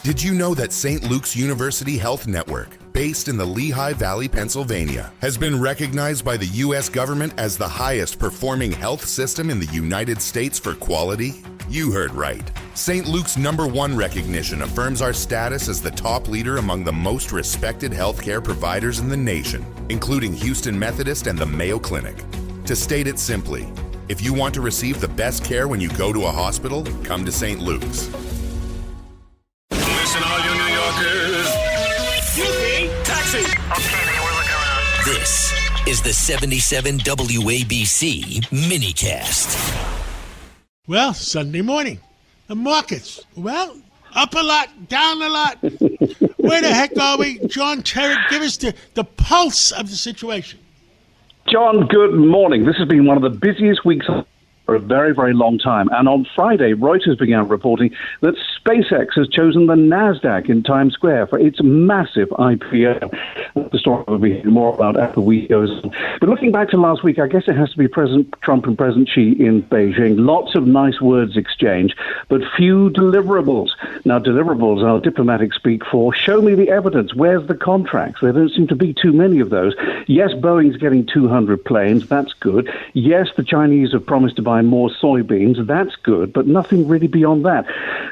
Did you know that St. Luke's University Health Network, based in the Lehigh Valley, Pennsylvania, has been recognized by the U.S. government as the highest performing health system in the United States for quality? You heard right. St. Luke's #1 recognition affirms our status as the top leader among the most respected healthcare providers in the nation, including Houston Methodist and the Mayo Clinic. To state it simply, if you want to receive the best care when you go to a hospital, come to St. Luke's. Listen, all you New Yorkers. Taxi. Okay, man, we're looking around. This is the 77 WABC minicast. Well, Sunday morning, the markets, up a lot, down a lot. Where the heck are we? John Terrett, give us the pulse of the situation. John, good morning. This has been one of the busiest weeks for a very, very long time. And on Friday, Reuters began reporting that SpaceX has chosen the NASDAQ in Times Square for its massive IPO. The story will be more about as the week goes on. But looking back to last week, I guess it has to be President Trump and President Xi in Beijing. Lots of nice words exchanged, but few deliverables. Now, deliverables are diplomatic speak for show me the evidence. Where's the contracts? There don't seem to be too many of those. Yes, Boeing's getting 200 planes. That's good. Yes, the Chinese have promised to buy more soybeans. That's good, but nothing really beyond that.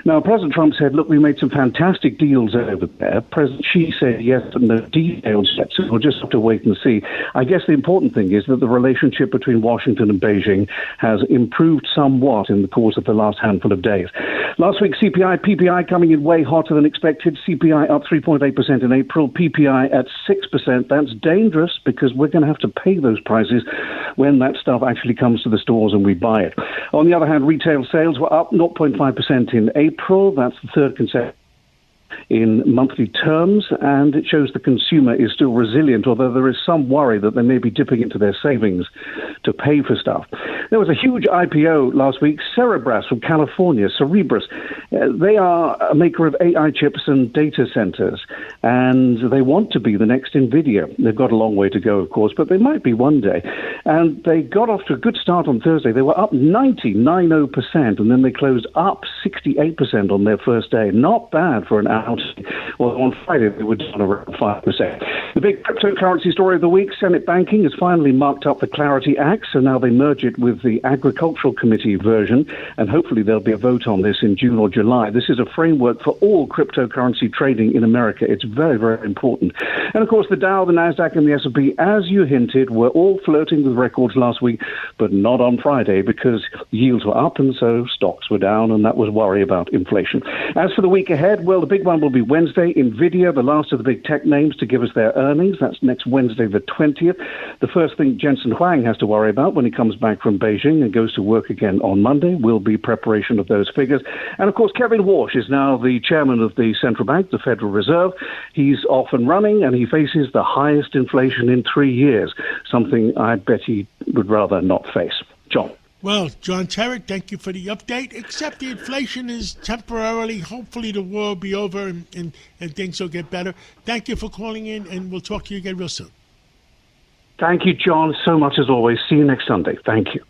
Now, President Trump said, look, we made some fantastic deals over there. President Xi said, yes, but no details yet, so we'll just have to wait and see. I guess the important thing is that the relationship between Washington and Beijing has improved somewhat in the course of the last handful of days. Last week, CPI, PPI coming in way hotter than expected. CPI up 3.8% in April, PPI at 6%. That's dangerous because we're going to have to pay those prices when that stuff actually comes to the stores and we buy it. On the other hand, retail sales were up 0.5% in April. That's the third consecutive in monthly terms, and it shows the consumer is still resilient, although there is some worry that they may be dipping into their savings to pay for stuff. There was a huge IPO last week, Cerebras from California, Cerebras. They are a maker of AI chips and data centers, and they want to be the next NVIDIA. They've got a long way to go, of course, but they might be one day. And they got off to a good start on Thursday. They were up 90%, and then they closed up 68% on their first day. Not bad for an outing. Well, on Friday, they were down around 5%. The big cryptocurrency story of the week, Senate banking has finally marked up the Clarity Act, so now they merge it with the Agricultural Committee version, and hopefully there'll be a vote on this in June or July. This is a framework for all cryptocurrency trading in America. It's very, very important. And, of course, the Dow, the NASDAQ, and the S&P, as you hinted, were all flirting with records last week, but not on Friday because yields were up and so stocks were down, and that was worry about inflation. As for the week ahead, well, the big one will be Wednesday. NVIDIA, the last of the big tech names to give us their earnings. That's next Wednesday, the 20th. The first thing Jensen Huang has to worry about when he comes back from Beijing and goes to work again on Monday will be preparation of those figures. And, of course, Kevin Warsh is now the chairman of the central bank, the Federal Reserve. He's off and running, and he faces the highest inflation in 3 years, something I bet he would rather not face. John. Well, John Terrett, thank you for the update, except the inflation is temporarily. Hopefully the war will be over and things will get better. Thank you for calling in, and we'll talk to you again real soon. Thank you, John, so much as always. See you next Sunday. Thank you.